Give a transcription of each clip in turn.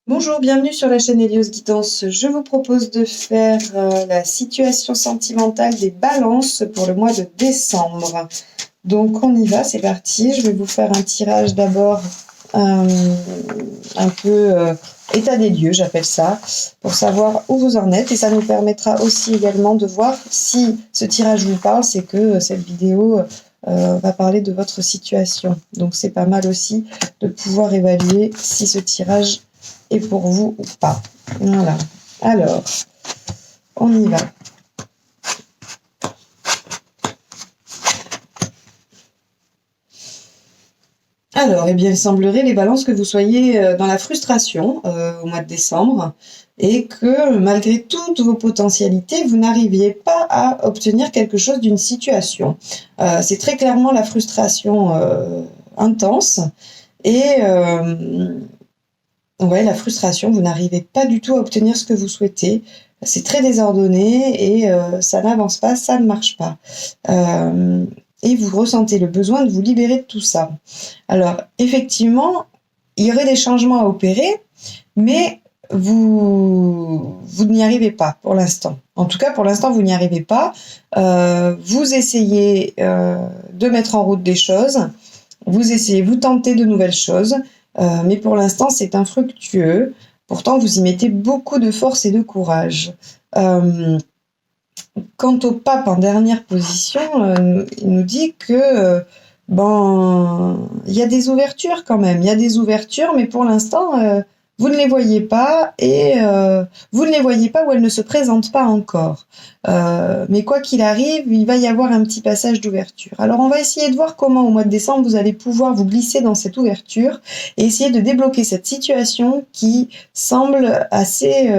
Bonjour, bienvenue sur la chaîne Hélios Guidance. Je vous propose de faire la situation sentimentale des balances pour le mois de décembre. Donc on y va, c'est parti. Je vais vous faire un tirage d'abord un peu état des lieux, j'appelle ça, pour savoir où vous en êtes. Et ça nous permettra aussi également de voir si ce tirage vous parle, c'est que cette vidéo va parler de votre situation. Donc c'est pas mal aussi de pouvoir évaluer si ce tirage est pour vous ou pas. Voilà. Alors, on y va. Alors, eh bien, il semblerait, les balances, que vous soyez dans la frustration au mois de décembre et que malgré toutes vos potentialités, vous n'arriviez pas à obtenir quelque chose d'une situation. C'est très clairement la frustration intense et ouais, la frustration, vous n'arrivez pas du tout à obtenir ce que vous souhaitez. C'est très désordonné et ça n'avance pas, ça ne marche pas. Et vous ressentez le besoin de vous libérer de tout ça. Alors, effectivement, il y aurait des changements à opérer, mais vous n'y arrivez pas pour l'instant. En tout cas, pour l'instant, vous n'y arrivez pas. Vous essayez de mettre en route des choses, vous tentez de nouvelles choses, mais pour l'instant, c'est infructueux. Pourtant, vous y mettez beaucoup de force et de courage. Quant au pape en dernière position, il nous dit que il y a des ouvertures quand même. Il y a des ouvertures, mais pour l'instant, vous ne les voyez pas et vous ne les voyez pas ou elles ne se présentent pas encore. Mais quoi qu'il arrive, il va y avoir un petit passage d'ouverture. Alors, on va essayer de voir comment au mois de décembre, vous allez pouvoir vous glisser dans cette ouverture et essayer de débloquer cette situation qui semble assez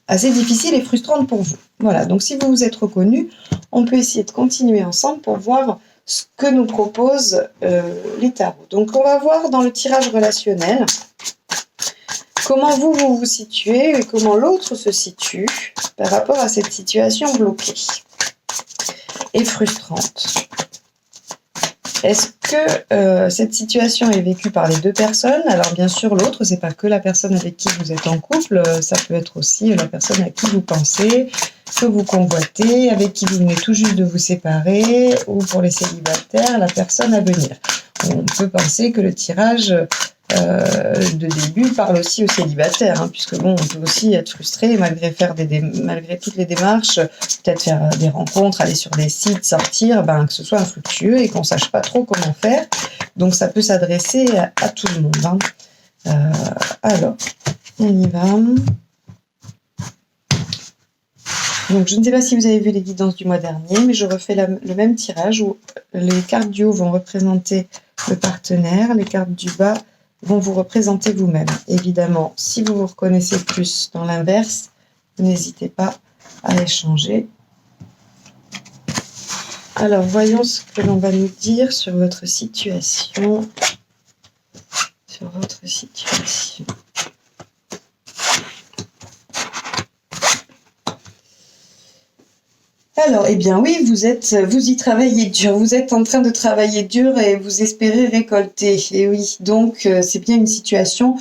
difficile et frustrante pour vous. Voilà, donc si vous vous êtes reconnu, on peut essayer de continuer ensemble pour voir ce que nous proposent les tarots. Donc on va voir dans le tirage relationnel comment vous vous situez et comment l'autre se situe par rapport à cette situation bloquée et frustrante. Est-ce que cette situation est vécue par les deux personnes? Alors bien sûr, l'autre, c'est pas que la personne avec qui vous êtes en couple, ça peut être aussi la personne à qui vous pensez, que vous convoitez, avec qui vous venez tout juste de vous séparer, ou pour les célibataires, la personne à venir. On peut penser que le tirage de début parle aussi aux célibataires, hein, puisque bon, on peut aussi être frustré malgré toutes les démarches, peut-être faire des rencontres, aller sur des sites, sortir, que ce soit infructueux et qu'on sache pas trop comment faire. Donc ça peut s'adresser à tout le monde. Hein. Alors, on y va. Donc je ne sais pas si vous avez vu les guidances du mois dernier, mais je refais le même tirage où les cartes du haut vont représenter le partenaire, les cartes du bas vont vous représenter vous-même. Évidemment, si vous vous reconnaissez plus dans l'inverse, n'hésitez pas à échanger. Alors, voyons ce que l'on va nous dire sur votre situation. Alors, eh bien oui, vous y travaillez dur, vous êtes en train de travailler dur et vous espérez récolter. Et oui, donc c'est bien une situation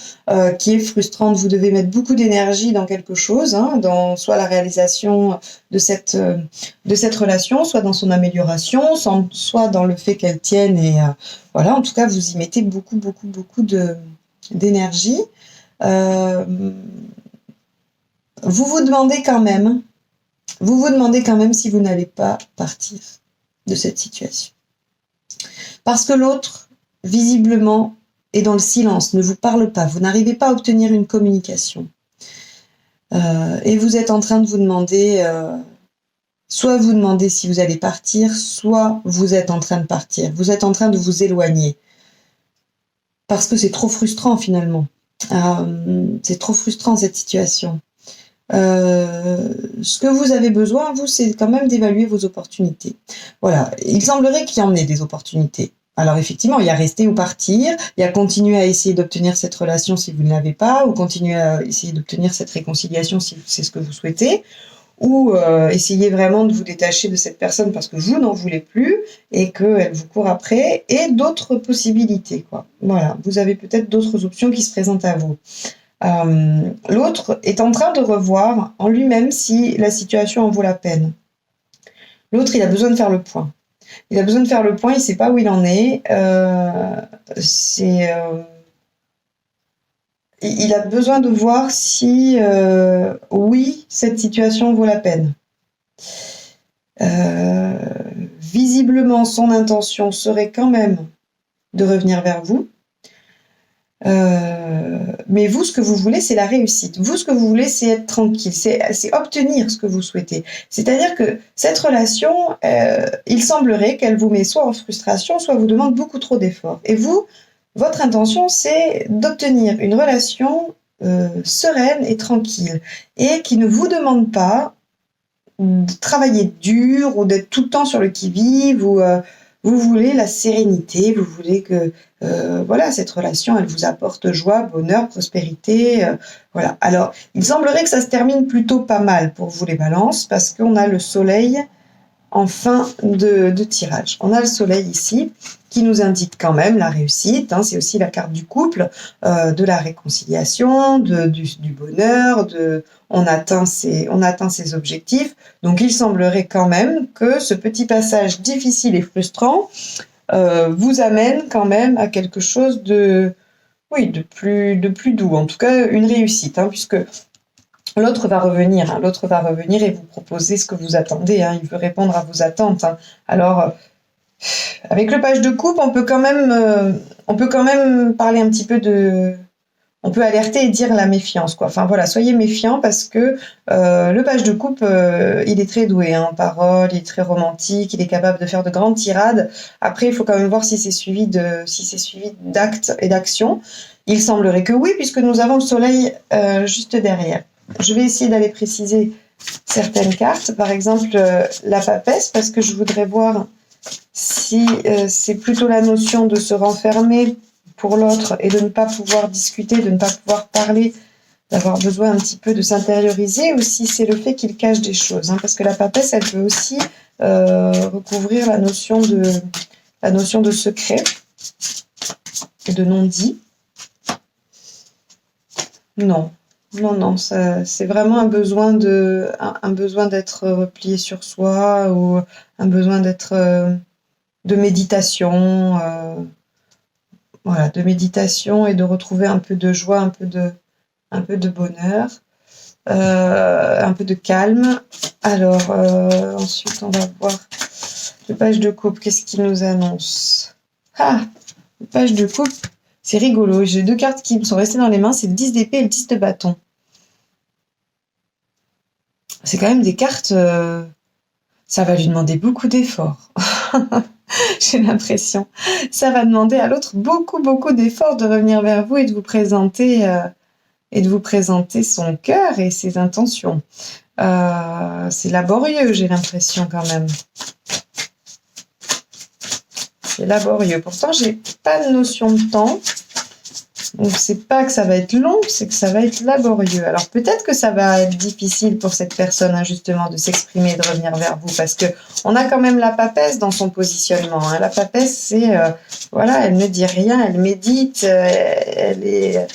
qui est frustrante. Vous devez mettre beaucoup d'énergie dans quelque chose, hein, dans soit la réalisation de cette relation, soit dans son amélioration, soit dans le fait qu'elle tienne. Et voilà, en tout cas, vous y mettez beaucoup d'énergie. Vous vous demandez quand même si vous n'allez pas partir de cette situation. Parce que l'autre, visiblement, est dans le silence, ne vous parle pas, vous n'arrivez pas à obtenir une communication. Et vous êtes en train de vous demander, soit vous demandez si vous allez partir, soit vous êtes en train de partir. Vous êtes en train de vous éloigner. Parce que c'est trop frustrant finalement. C'est trop frustrant cette situation. Ce que vous avez besoin, vous, c'est quand même d'évaluer vos opportunités. Voilà, il semblerait qu'il y en ait des opportunités. Alors effectivement, il y a rester ou partir, il y a continuer à essayer d'obtenir cette relation si vous ne l'avez pas, ou continuer à essayer d'obtenir cette réconciliation si c'est ce que vous souhaitez, ou essayer vraiment de vous détacher de cette personne parce que vous n'en voulez plus et qu'elle vous court après, et d'autres possibilités, quoi. Voilà, vous avez peut-être d'autres options qui se présentent à vous. L'autre est en train de revoir en lui-même si la situation en vaut la peine. L'autre, il a besoin de faire le point. Il a besoin de faire le point, il ne sait pas où il en est. Il a besoin de voir si, oui, cette situation vaut la peine. Visiblement, son intention serait quand même de revenir vers vous. Mais vous, ce que vous voulez, c'est la réussite. Vous, ce que vous voulez, c'est être tranquille, c'est obtenir ce que vous souhaitez. C'est-à-dire que cette relation, il semblerait qu'elle vous met soit en frustration, soit vous demande beaucoup trop d'efforts. Et vous, votre intention, c'est d'obtenir une relation sereine et tranquille, et qui ne vous demande pas de travailler dur ou d'être tout le temps sur le qui-vive, ou vous voulez la sérénité, vous voulez que voilà, cette relation, elle vous apporte joie, bonheur, prospérité. Voilà. Alors, il semblerait que ça se termine plutôt pas mal pour vous les balances, parce qu'on a le soleil en fin de tirage. On a le soleil ici qui nous indique quand même la réussite, hein, c'est aussi la carte du couple, de la réconciliation, du bonheur, on atteint ses objectifs. Donc il semblerait quand même que ce petit passage difficile et frustrant vous amène quand même à quelque chose de plus doux, en tout cas une réussite, hein, puisque l'autre va revenir et vous proposer ce que vous attendez, hein, il veut répondre à vos attentes, hein. Alors, avec le page de coupe, on peut quand même parler un petit peu on peut alerter et dire la méfiance, quoi. Enfin voilà, soyez méfiants, parce que le page de coupe, il est très doué, hein, en parole, il est très romantique, il est capable de faire de grandes tirades. Après, il faut quand même voir si c'est suivi d'actes et d'actions. Il semblerait que oui, puisque nous avons le soleil juste derrière. Je vais essayer d'aller préciser certaines cartes, par exemple la papesse, parce que je voudrais voir si c'est plutôt la notion de se renfermer pour l'autre et de ne pas pouvoir discuter, de ne pas pouvoir parler, d'avoir besoin un petit peu de s'intérioriser, ou si c'est le fait qu'il cache des choses, hein, parce que la papesse, elle peut aussi recouvrir la notion de secret et de non-dit. Non, c'est vraiment un besoin d'être replié sur soi, ou un besoin de méditation, voilà, de méditation, et de retrouver un peu de joie, un peu de bonheur, un peu de calme. Alors, ensuite, on va voir le page de coupe. Qu'est-ce qu'il nous annonce? Le page de coupe. C'est rigolo, j'ai deux cartes qui me sont restées dans les mains, c'est le 10 d'épée et le 10 de bâton. C'est quand même des cartes, ça va lui demander beaucoup d'efforts. J'ai l'impression. Ça va demander à l'autre beaucoup, beaucoup d'efforts de revenir vers vous et de vous présenter son cœur et ses intentions. C'est laborieux, j'ai l'impression quand même. C'est laborieux. Pourtant, j'ai pas de notion de temps. Donc, c'est pas que ça va être long, c'est que ça va être laborieux. Alors, peut-être que ça va être difficile pour cette personne, hein, justement, de s'exprimer et de revenir vers vous, parce que on a quand même la papesse dans son positionnement, hein. La papesse, c'est, voilà, elle ne dit rien, elle médite, elle est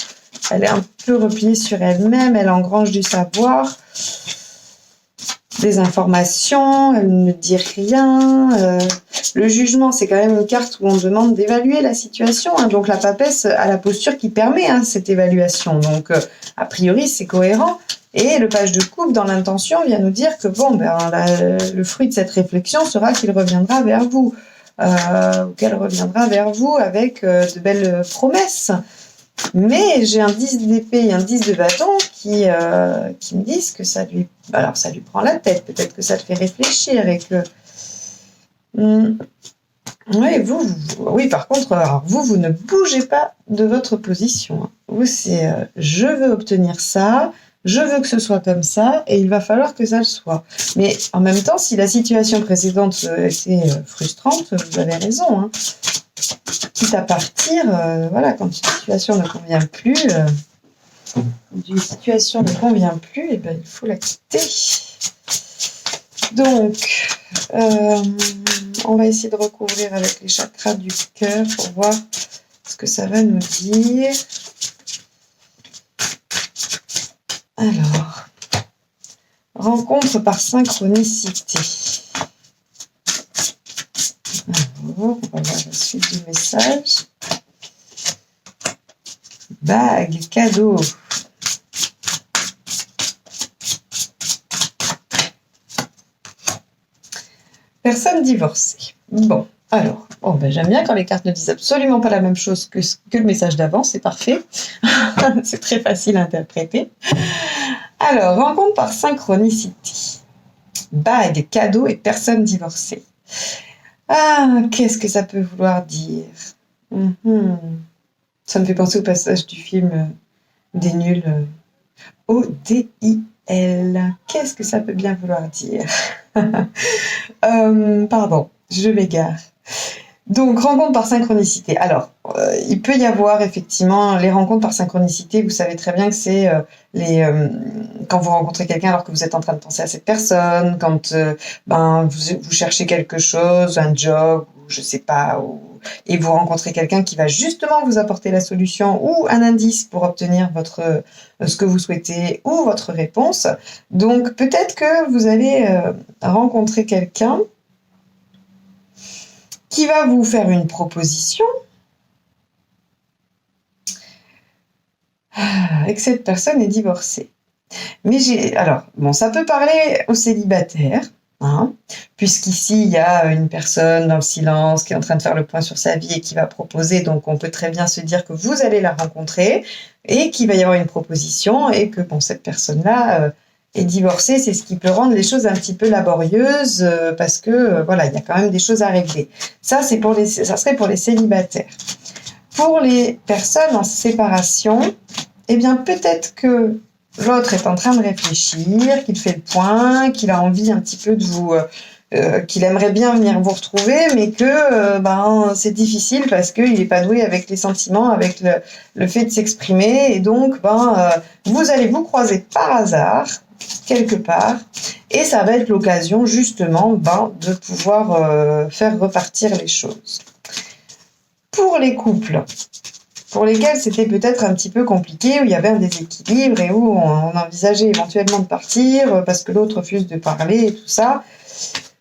un peu repliée sur elle-même, elle engrange du savoir, des informations, elle ne dit rien. Le jugement, c'est quand même une carte où on demande d'évaluer la situation, hein. Donc la papesse a la posture qui permet, hein, cette évaluation. Donc a priori, c'est cohérent. Et le page de coupe, dans l'intention, vient nous dire que le fruit de cette réflexion sera qu'il reviendra vers vous, ou qu'elle reviendra vers vous avec de belles promesses. Mais j'ai un 10 d'épée et un 10 de bâton qui me disent que ça lui prend la tête, peut-être que ça te fait réfléchir, et que oui, par contre, alors vous ne bougez pas de votre position, hein. Vous, c'est je veux obtenir ça, je veux que ce soit comme ça, et il va falloir que ça le soit. Mais en même temps, si la situation précédente était frustrante, vous avez raison, hein. Quitte à partir, voilà, quand une situation ne convient plus, eh ben, il faut la quitter. Donc, on va essayer de recouvrir avec les chakras du cœur pour voir ce que ça va nous dire. Alors, rencontre par synchronicité. Alors, on va voir la suite du message. Bague, cadeau. Personne divorcée. Bon, alors, j'aime bien quand les cartes ne disent absolument pas la même chose que le message d'avant, c'est parfait. C'est très facile à interpréter. Alors, rencontre par synchronicité. Bague, cadeau et personne divorcée. Ah, qu'est-ce que ça peut vouloir dire? Ça me fait penser au passage du film des nuls. O-D-I-L. Qu'est-ce que ça peut bien vouloir dire? Pardon, je m'égare. Donc, rencontre par synchronicité. Alors, il peut y avoir effectivement les rencontres par synchronicité. Vous savez très bien que c'est quand vous rencontrez quelqu'un alors que vous êtes en train de penser à cette personne, quand vous cherchez quelque chose, un job, ou je sais pas, et vous rencontrez quelqu'un qui va justement vous apporter la solution ou un indice pour obtenir ce que vous souhaitez ou votre réponse. Donc, peut-être que vous allez rencontrer quelqu'un qui va vous faire une proposition et que cette personne est divorcée. Mais ça peut parler aux célibataires, puisqu'ici, il y a une personne dans le silence qui est en train de faire le point sur sa vie et qui va proposer, donc on peut très bien se dire que vous allez la rencontrer et qu'il va y avoir une proposition et que cette personne-là est divorcée. C'est ce qui peut rendre les choses un petit peu laborieuses parce que il y a quand même des choses à régler. Ça serait pour les célibataires. Pour les personnes en séparation, peut-être que l'autre est en train de réfléchir, qu'il fait le point, qu'il a envie un petit peu de vous... qu'il aimerait bien venir vous retrouver, mais que c'est difficile parce qu'il n'est pas doué avec les sentiments, avec le fait de s'exprimer. Et donc, vous allez vous croiser par hasard, quelque part, et ça va être l'occasion, justement, de pouvoir faire repartir les choses. Pour les couples, pour lesquels c'était peut-être un petit peu compliqué, où il y avait un déséquilibre et où on envisageait éventuellement de partir parce que l'autre refuse de parler et tout ça,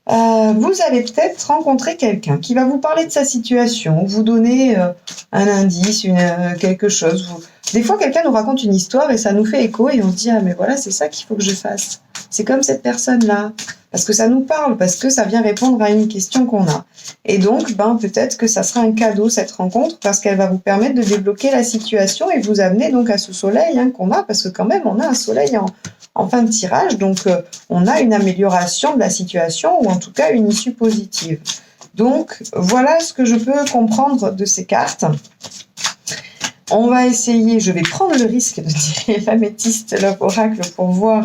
vous allez peut-être rencontrer quelqu'un qui va vous parler de sa situation, vous donner un indice, quelque chose. Des fois, quelqu'un nous raconte une histoire et ça nous fait écho et on se dit « Ah, mais voilà, c'est ça qu'il faut que je fasse. C'est comme cette personne-là. » Parce que ça nous parle, parce que ça vient répondre à une question qu'on a. Et donc, peut-être que ça sera un cadeau, cette rencontre, parce qu'elle va vous permettre de débloquer la situation et vous amener donc à ce soleil qu'on a, parce que quand même, on a un soleil en fin de tirage, donc on a une amélioration de la situation, ou en tout cas une issue positive. Donc, voilà ce que je peux comprendre de ces cartes. On va essayer, je vais prendre le risque de tirer l'améthyste, l'oracle, pour voir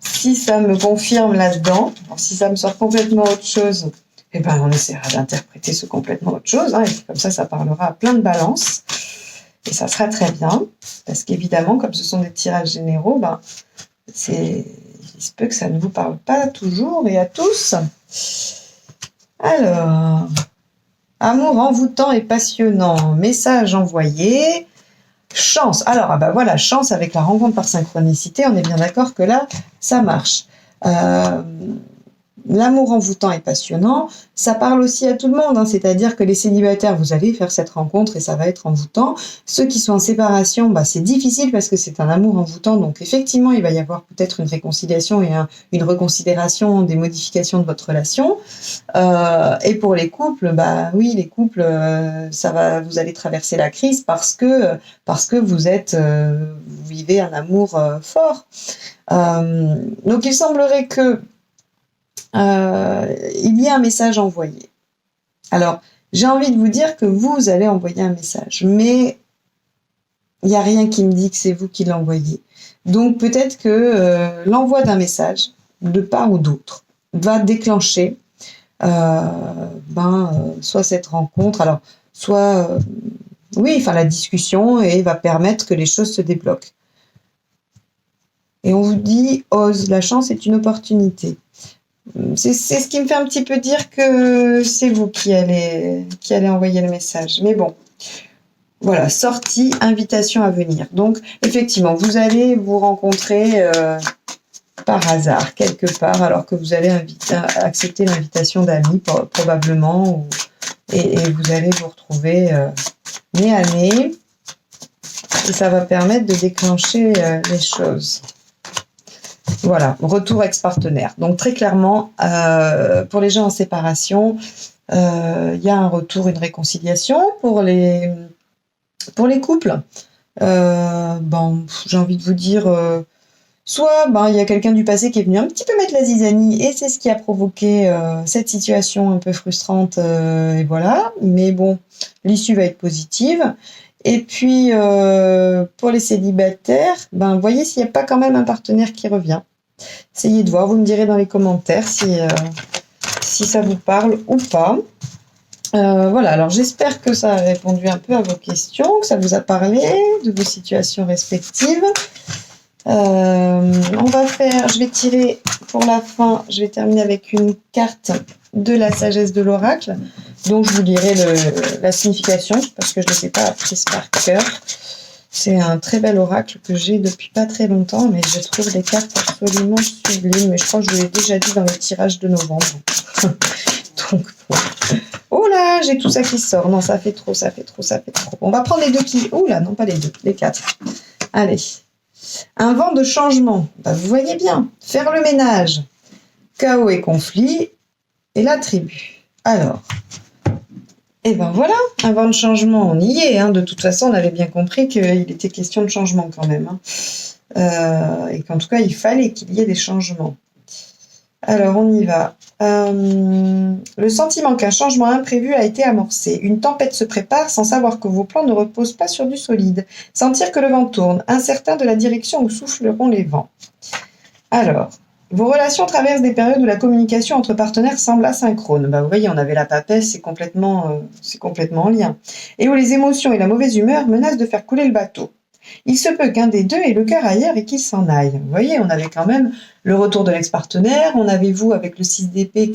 si ça me confirme là-dedans. Alors, si ça me sort complètement autre chose, on essaiera d'interpréter ce complètement autre chose, et puis comme ça parlera à plein de balances. Et ça sera très bien, parce qu'évidemment, comme ce sont des tirages généraux, il se peut que ça ne vous parle pas toujours et à tous. Alors, amour envoûtant et passionnant, message envoyé, chance. Alors, chance avec la rencontre par synchronicité, on est bien d'accord que là, ça marche. L'amour envoûtant et passionnant, ça parle aussi à tout le monde, c'est-à-dire que les célibataires, vous allez faire cette rencontre et ça va être envoûtant. Ceux qui sont en séparation, c'est difficile parce que c'est un amour envoûtant, donc effectivement, il va y avoir peut-être une réconciliation et une reconsidération des modifications de votre relation. Et pour les couples, oui, les couples, vous allez traverser la crise parce que vous vivez un amour fort. Donc il semblerait que il y a un message envoyé. Alors, j'ai envie de vous dire que vous allez envoyer un message, mais il n'y a rien qui me dit que c'est vous qui l'envoyez. Donc, peut-être que l'envoi d'un message, de part ou d'autre, va déclencher soit cette rencontre, alors, soit la discussion, et va permettre que les choses se débloquent. Et on vous dit, ose, la chance est une opportunité. C'est ce qui me fait un petit peu dire que c'est vous qui allez envoyer le message. Mais bon, Voilà, sortie, invitation à venir. Donc, effectivement, vous allez vous rencontrer par hasard, quelque part, alors que vous allez accepter l'invitation d'amis, probablement, et vous allez vous retrouver nez à nez, et ça va permettre de déclencher les choses. Voilà, retour ex-partenaire. Donc, très clairement, pour les gens en séparation, il y a un retour, une réconciliation. Pour les couples, j'ai envie de vous dire, soit il y a quelqu'un du passé qui est venu un petit peu mettre la zizanie et c'est ce qui a provoqué cette situation un peu frustrante, et voilà. Mais bon, l'issue va être positive. Et puis, pour les célibataires, voyez s'il n'y a pas quand même un partenaire qui revient. Essayez de voir, vous me direz dans les commentaires si ça vous parle ou pas. Voilà, alors j'espère que ça a répondu un peu à vos questions, que ça vous a parlé de vos situations respectives. Je vais tirer pour la fin, je vais terminer avec une carte de la sagesse de l'oracle, dont je vous dirai la signification, parce que je ne l'ai pas apprise par cœur. C'est un très bel oracle que j'ai depuis pas très longtemps, mais je trouve les cartes absolument sublimes, mais je crois que je vous l'ai déjà dit dans le tirage de novembre. Donc, oh là, j'ai tout ça qui sort. Non, ça fait trop. On va prendre les deux qui... Oh là, non, pas les deux, les quatre. Allez. Un vent de changement. Vous voyez bien. Faire le ménage. Chaos et conflit. Et la tribu. Alors. Et voilà. Un vent de changement. On y est. De toute façon, on avait bien compris qu'il était question de changement quand même. Et qu'en tout cas, il fallait qu'il y ait des changements. Alors, on y va. Le sentiment qu'un changement imprévu a été amorcé. Une tempête se prépare sans savoir que vos plans ne reposent pas sur du solide. Sentir que le vent tourne, incertain de la direction où souffleront les vents. Alors, vos relations traversent des périodes où la communication entre partenaires semble asynchrone. Vous voyez, on avait la papesse, c'est complètement en lien. Et où les émotions et la mauvaise humeur menacent de faire couler le bateau. Il se peut qu'un des deux ait le cœur ailleurs et qu'il s'en aille. Vous voyez, on avait quand même le retour de l'ex-partenaire, on avait vous avec le 6 d'épée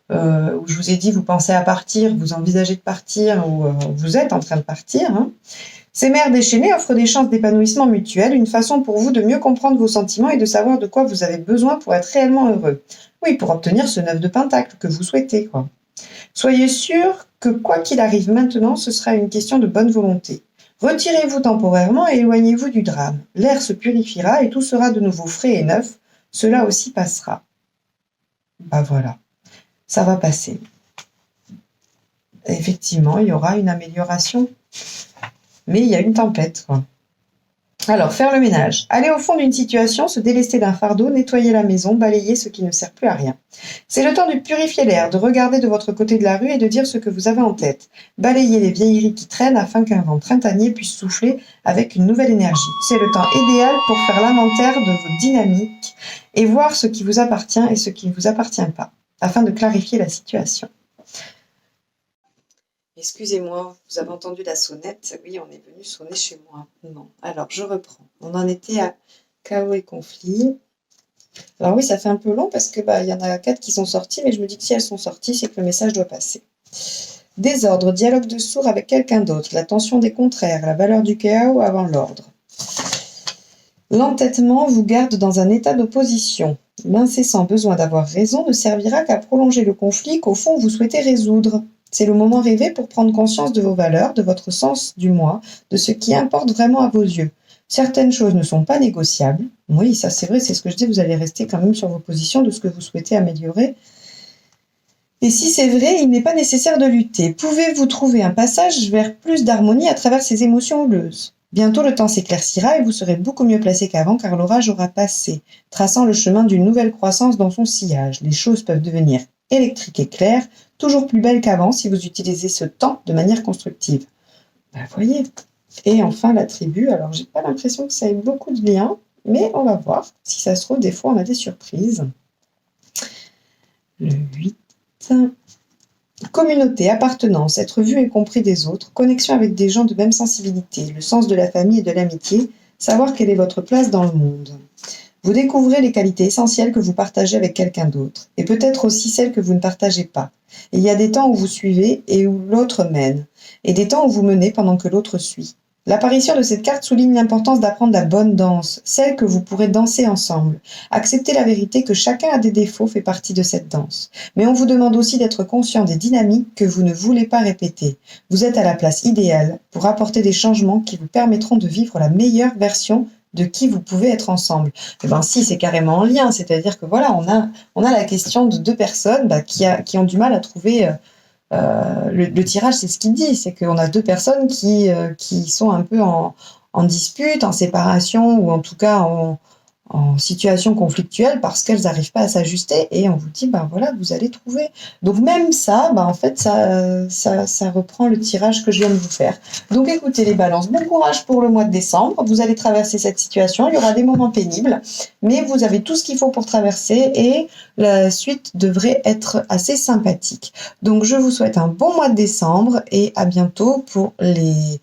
où je vous ai dit, vous pensez à partir, vous envisagez de partir ou vous êtes en train de partir. Ces mers déchaînées offrent des chances d'épanouissement mutuel, une façon pour vous de mieux comprendre vos sentiments et de savoir de quoi vous avez besoin pour être réellement heureux. Oui, pour obtenir ce 9 de pentacle que vous souhaitez, Soyez sûr que quoi qu'il arrive maintenant, ce sera une question de bonne volonté. Retirez-vous temporairement et éloignez-vous du drame. L'air se purifiera et tout sera de nouveau frais et neuf. Cela aussi passera. Voilà, ça va passer. Effectivement, il y aura une amélioration. Mais il y a une tempête, Alors, faire le ménage. Aller au fond d'une situation, se délester d'un fardeau, nettoyer la maison, balayer ce qui ne sert plus à rien. C'est le temps de purifier l'air, de regarder de votre côté de la rue et de dire ce que vous avez en tête. Balayer les vieilleries qui traînent afin qu'un vent printanier puisse souffler avec une nouvelle énergie. C'est le temps idéal pour faire l'inventaire de vos dynamiques et voir ce qui vous appartient et ce qui ne vous appartient pas, afin de clarifier la situation. Excusez-moi, vous avez entendu la sonnette. Oui, on est venu sonner chez moi. Non. Alors, je reprends. On en était à chaos et conflit. Alors oui, ça fait un peu long parce que y en a 4 qui sont sorties, mais je me dis que si elles sont sorties, c'est que le message doit passer. Désordre, dialogue de sourds avec quelqu'un d'autre, la tension des contraires, la valeur du chaos avant l'ordre. L'entêtement vous garde dans un état d'opposition. L'incessant besoin d'avoir raison ne servira qu'à prolonger le conflit qu'au fond vous souhaitez résoudre. C'est le moment rêvé pour prendre conscience de vos valeurs, de votre sens du moi, de ce qui importe vraiment à vos yeux. Certaines choses ne sont pas négociables. Oui, ça c'est vrai, c'est ce que je dis, vous allez rester quand même sur vos positions de ce que vous souhaitez améliorer. Et si c'est vrai, il n'est pas nécessaire de lutter. Pouvez-vous trouver un passage vers plus d'harmonie à travers ces émotions houleuses ? Bientôt le temps s'éclaircira et vous serez beaucoup mieux placé qu'avant car l'orage aura passé, traçant le chemin d'une nouvelle croissance dans son sillage. Les choses peuvent devenir électriques et claires, toujours plus belles qu'avant si vous utilisez ce temps de manière constructive. Vous voyez. Et enfin la tribu, alors j'ai pas l'impression que ça ait beaucoup de liens, mais on va voir. Si ça se trouve, des fois on a des surprises. Le 8. Communauté, appartenance, être vu et compris des autres, connexion avec des gens de même sensibilité, le sens de la famille et de l'amitié, savoir quelle est votre place dans le monde. Vous découvrez les qualités essentielles que vous partagez avec quelqu'un d'autre, et peut-être aussi celles que vous ne partagez pas. Et il y a des temps où vous suivez et où l'autre mène, et des temps où vous menez pendant que l'autre suit. L'apparition de cette carte souligne l'importance d'apprendre la bonne danse, celle que vous pourrez danser ensemble. Accepter la vérité que chacun a des défauts fait partie de cette danse. Mais on vous demande aussi d'être conscient des dynamiques que vous ne voulez pas répéter. Vous êtes à la place idéale pour apporter des changements qui vous permettront de vivre la meilleure version de qui vous pouvez être ensemble. Eh ben si, c'est carrément en lien, c'est-à-dire que voilà, on a la question de deux personnes qui ont du mal à trouver le tirage, c'est ce qu'il dit, c'est qu'on a deux personnes qui sont un peu en dispute, en séparation, ou en tout cas en situation conflictuelle parce qu'elles n'arrivent pas à s'ajuster, et on vous dit, ben voilà, vous allez trouver. Donc même ça, ben en fait, ça reprend le tirage que je viens de vous faire. Donc écoutez les balances, bon courage pour le mois de décembre, vous allez traverser cette situation, il y aura des moments pénibles, mais vous avez tout ce qu'il faut pour traverser, et la suite devrait être assez sympathique. Donc je vous souhaite un bon mois de décembre, et à bientôt pour les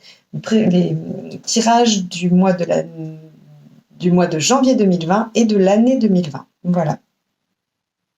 tirages du mois de janvier 2020 et de l'année 2020. Voilà.